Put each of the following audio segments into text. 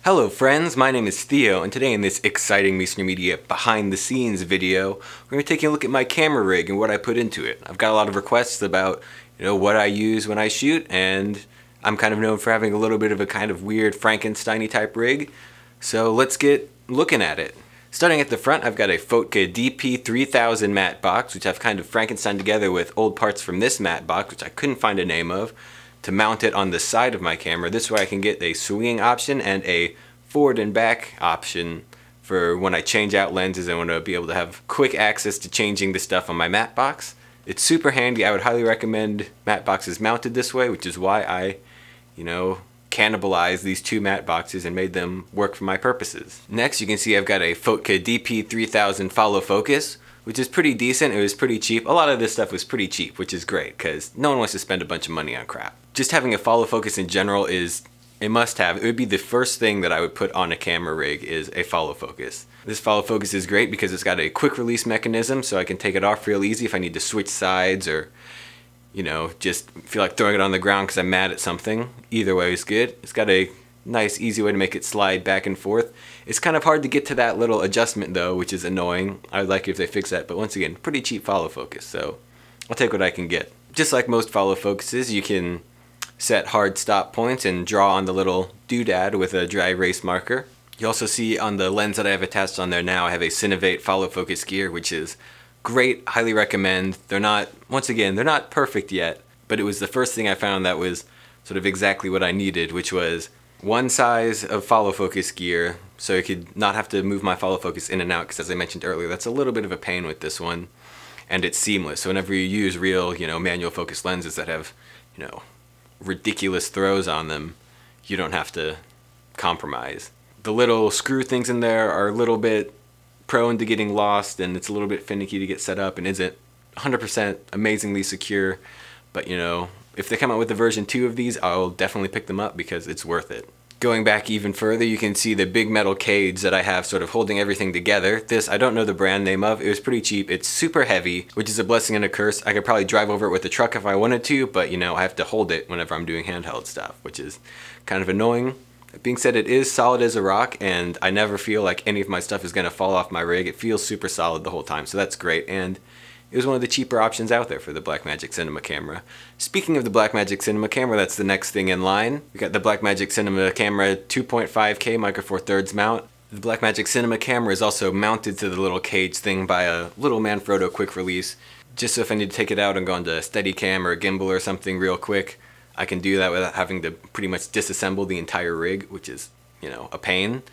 Hello friends, my name is Theo, and today in this exciting Mr. Media behind the scenes video, we're going to be taking a look at my camera rig and what I put into it. I've got a lot of requests about, what I use when I shoot, and I'm kind of known for having a little bit of a kind of weird Frankenstein-y type rig, so let's get looking at it. Starting at the front, I've got a Fotka DP3000 matte box, which I've kind of Frankenstein together with old parts from this matte box, which I couldn't find a name of, to mount it on the side of my camera. This way I can get a swinging option and a forward and back option for when I change out lenses and want to be able to have quick access to changing the stuff on my matte box. It's super handy. I would highly recommend matte boxes mounted this way, which is why I, cannibalized these two matte boxes and made them work for my purposes. Next, you can see I've got a Fotka DP3000 follow focus, which is pretty decent. It was pretty cheap. A lot of this stuff was pretty cheap, which is great because no one wants to spend a bunch of money on crap. Just having a follow focus in general is a must-have. It would be the first thing that I would put on a camera rig is a follow focus. This follow focus is great because it's got a quick release mechanism, so I can take it off real easy if I need to switch sides or just feel like throwing it on the ground because I'm mad at something. Either way is good. It's got a nice easy way to make it slide back and forth. It's kind of hard to get to that little adjustment though, which is annoying. I would like it if they fix that, but once again, pretty cheap follow focus, so I'll take what I can get. Just like most follow focuses, you can set hard stop points and draw on the little doodad with a dry erase marker. You also see on the lens that I have attached on there now, I have a Cinovate follow focus gear, which is great, highly recommend. They're not, once again, they're not perfect yet, but it was the first thing I found that was sort of exactly what I needed, which was one size of follow focus gear so I could not have to move my follow focus in and out, because as I mentioned earlier, that's a little bit of a pain with this one, and it's seamless. So whenever you use real, manual focus lenses that have, ridiculous throws on them, you don't have to compromise. The little screw things in there are a little bit prone to getting lost, and it's a little bit finicky to get set up and isn't 100% amazingly secure, but if they come out with a version 2 of these, I'll definitely pick them up because it's worth it. Going back even further, you can see the big metal cage that I have sort of holding everything together. This, I don't know the brand name of. It was pretty cheap. It's super heavy, which is a blessing and a curse. I could probably drive over it with a truck if I wanted to, but I have to hold it whenever I'm doing handheld stuff, which is kind of annoying. That being said, it is solid as a rock, and I never feel like any of my stuff is going to fall off my rig. It feels super solid the whole time, so that's great, and it was one of the cheaper options out there for the Blackmagic Cinema camera. Speaking of the Blackmagic Cinema camera, that's the next thing in line. We got the Blackmagic Cinema camera 2.5K Micro Four Thirds mount. The Blackmagic Cinema camera is also mounted to the little cage thing by a little Manfrotto quick release, just so if I need to take it out and go into Steadicam or a gimbal or something real quick, I can do that without having to pretty much disassemble the entire rig, which is, a pain.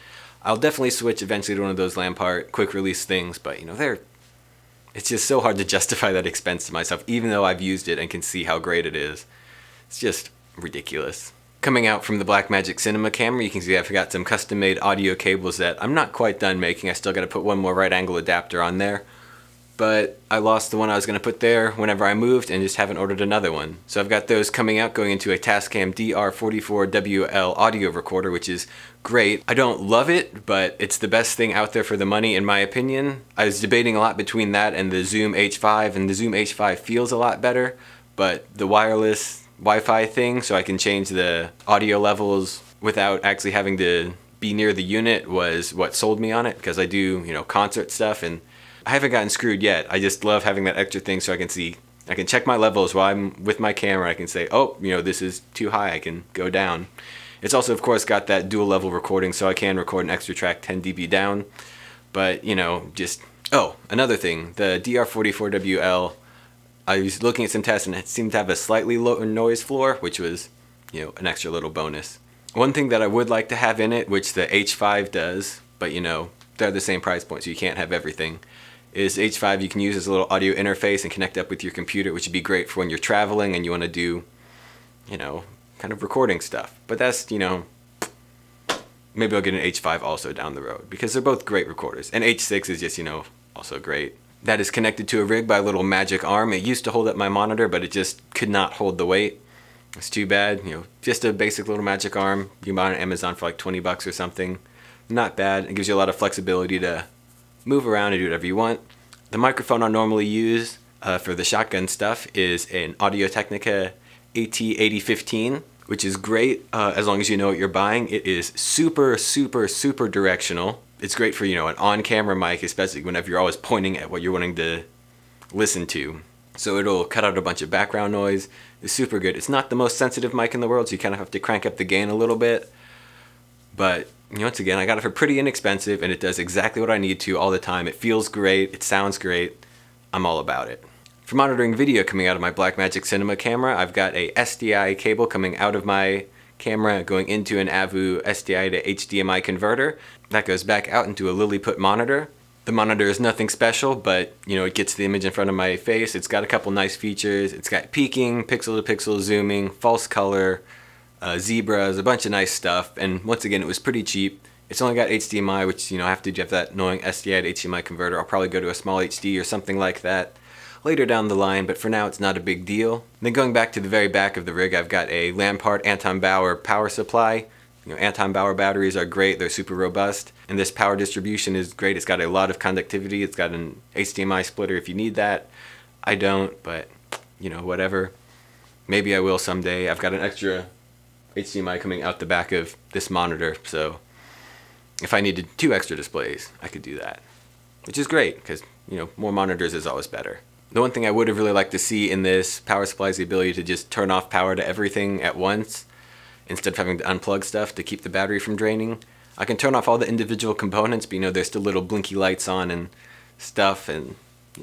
I'll definitely switch eventually to one of those Lampart quick release things, but it's just so hard to justify that expense to myself, even though I've used it and can see how great it is. It's just ridiculous. Coming out from the Blackmagic Cinema camera, you can see I've got some custom-made audio cables that I'm not quite done making. I still got to put one more right angle adapter on there. But I lost the one I was going to put there whenever I moved and just haven't ordered another one. So I've got those coming out, going into a Tascam DR44WL audio recorder, which is great. I don't love it, but it's the best thing out there for the money in my opinion. I was debating a lot between that and the Zoom H5, and the Zoom H5 feels a lot better, but the wireless Wi-Fi thing, so I can change the audio levels without actually having to be near the unit, was what sold me on it, because I do, concert stuff, and I haven't gotten screwed yet. I just love having that extra thing so I can check my levels while I'm with my camera. I can say, oh, this is too high, I can go down. It's also, of course, got that dual level recording, so I can record an extra track 10 dB down. But, oh, another thing, the DR44WL, I was looking at some tests and it seemed to have a slightly lower noise floor, which was, an extra little bonus. One thing that I would like to have in it, which the H5 does, but they're the same price point, so you can't have everything, is H5 you can use as a little audio interface and connect up with your computer, which would be great for when you're traveling and you want to do, kind of recording stuff. But that's, maybe I'll get an H5 also down the road, because they're both great recorders. And H6 is just, also great. That is connected to a rig by a little magic arm. It used to hold up my monitor, but it just could not hold the weight. It's too bad, just a basic little magic arm. You can buy it on Amazon for like 20 bucks or something. Not bad. It gives you a lot of flexibility to move around and do whatever you want. The microphone I normally use for the shotgun stuff is an Audio-Technica AT8015. which is great as long as you know what you're buying. It is super, super, super directional. It's great for, an on-camera mic, especially whenever you're always pointing at what you're wanting to listen to. So it'll cut out a bunch of background noise. It's super good. It's not the most sensitive mic in the world, so you kind of have to crank up the gain a little bit. But, once again, I got it for pretty inexpensive, and it does exactly what I need to all the time. It feels great. It sounds great. I'm all about it. For monitoring video coming out of my Blackmagic Cinema camera, I've got a SDI cable coming out of my camera going into an AVU SDI to HDMI converter. That goes back out into a Lilliput monitor. The monitor is nothing special, but it gets the image in front of my face. It's got a couple nice features. It's got peaking, pixel to pixel zooming, false color, zebras, a bunch of nice stuff. And once again, it was pretty cheap. It's only got HDMI, which I have to have that annoying SDI to HDMI converter. I'll probably go to a small HD or something like that later down the line, but for now it's not a big deal. And then going back to the very back of the rig, I've got a Lampard Anton Bauer power supply. Anton Bauer batteries are great, they're super robust, and this power distribution is great. It's got a lot of conductivity. It's got an HDMI splitter if you need that. I don't, but whatever. Maybe I will someday. I've got an extra HDMI coming out the back of this monitor, so if I needed 2 extra displays, I could do that, which is great because more monitors is always better. The one thing I would have really liked to see in this power supply is the ability to just turn off power to everything at once instead of having to unplug stuff to keep the battery from draining. I can turn off all the individual components, but there's still little blinky lights on and stuff, and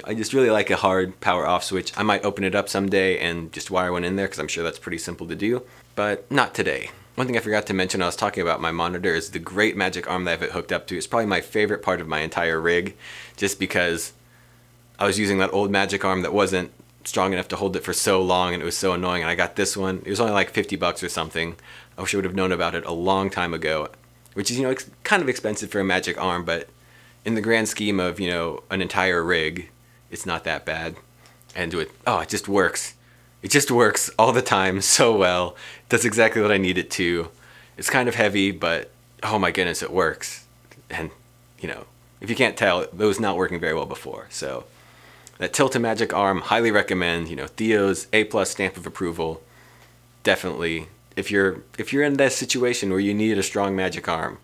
I just really like a hard power off switch. I might open it up someday and just wire one in there because I'm sure that's pretty simple to do, but not today. One thing I forgot to mention when I was talking about my monitor is the great magic arm that I have it hooked up to. It's probably my favorite part of my entire rig, just because I was using that old magic arm that wasn't strong enough to hold it for so long, and it was so annoying, and I got this one. It was only like 50 bucks or something. I wish I would have known about it a long time ago, which is, it's kind of expensive for a magic arm, but in the grand scheme of, an entire rig, it's not that bad. And it just works. It just works all the time so well. It does exactly what I need it to. It's kind of heavy, but oh my goodness, it works. And, if you can't tell, it was not working very well before, so that Tilt-O-Magic arm, highly recommend. Theo's A+ stamp of approval. Definitely, if you're in that situation where you need a strong magic arm,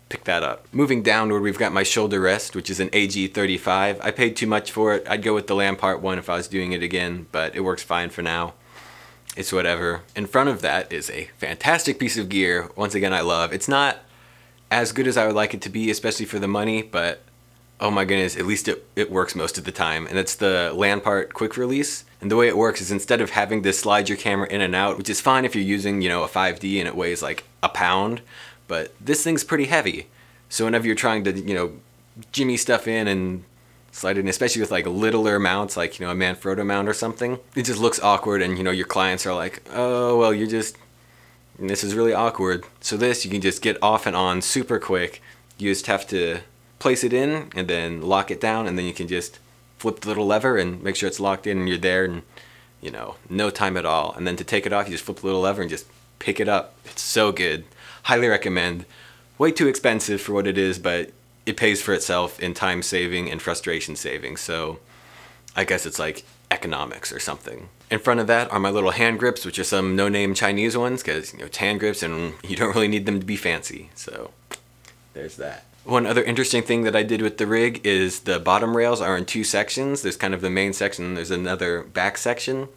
pick that up. Moving downward, we've got my shoulder rest, which is an AG35. I paid too much for it. I'd go with the Lampard one if I was doing it again, but it works fine for now. It's whatever. In front of that is a fantastic piece of gear. Once again, I love. It's not as good as I would like it to be, especially for the money, but oh my goodness, at least it works most of the time. And it's the Lampard quick release. And the way it works is instead of having to slide your camera in and out, which is fine if you're using, a 5D and it weighs like a pound, but this thing's pretty heavy. So whenever you're trying to, jimmy stuff in and slide it in, especially with like littler mounts, like, a Manfrotto mount or something, it just looks awkward, and, your clients are like, oh, well, this is really awkward. So this, you can just get off and on super quick. You just have to place it in and then lock it down, and then you can just flip the little lever and make sure it's locked in and you're there in, no time at all. And then to take it off, you just flip the little lever and just pick it up. It's so good. Highly recommend. Way too expensive for what it is, but it pays for itself in time saving and frustration saving. So I guess it's like economics or something. In front of that are my little hand grips, which are some no-name Chinese ones, because it's hand grips and you don't really need them to be fancy. So there's that. One other interesting thing that I did with the rig is the bottom rails are in 2 sections. There's kind of the main section, and there's another back section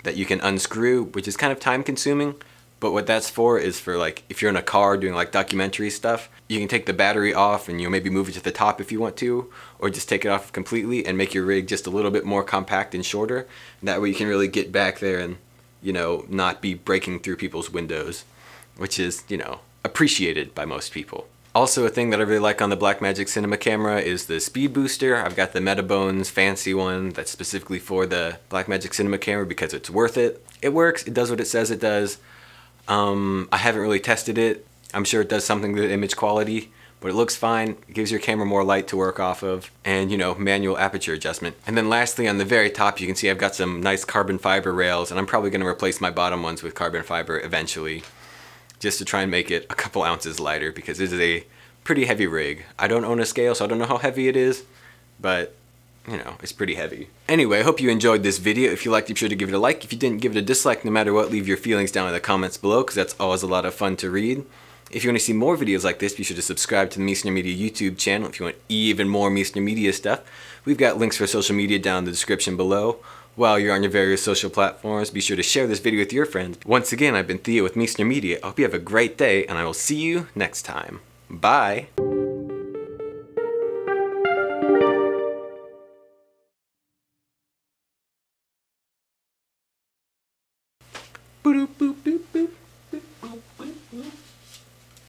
that you can unscrew, which is kind of time consuming. But what that's for is for, like, if you're in a car doing like documentary stuff, you can take the battery off and maybe move it to the top if you want to, or just take it off completely and make your rig just a little bit more compact and shorter. And that way you can really get back there and, not be breaking through people's windows, which is, appreciated by most people. Also, a thing that I really like on the Blackmagic Cinema camera is the speed booster. I've got the Metabones fancy one that's specifically for the Blackmagic Cinema camera because it's worth it. It works, it does what it says it does. I haven't really tested it. I'm sure it does something to the image quality, but it looks fine. It gives your camera more light to work off of, and manual aperture adjustment. And then lastly, on the very top, you can see I've got some nice carbon fiber rails, and I'm probably going to replace my bottom ones with carbon fiber eventually, just to try and make it a couple ounces lighter, because it is a pretty heavy rig. I don't own a scale, so I don't know how heavy it is, but you know, it's pretty heavy. Anyway, I hope you enjoyed this video. If you liked it, be sure to give it a like. If you didn't, give it a dislike. No matter what, leave your feelings down in the comments below, because that's always a lot of fun to read. If you want to see more videos like this, be sure to subscribe to the Meisner Media YouTube channel. If you want even more Meisner Media stuff, we've got links for social media down in the description below. While you're on your various social platforms, be sure to share this video with your friends. Once again, I've been Theo with Meisner Media. I hope you have a great day, and I will see you next time. Bye! Boop, boop, boop.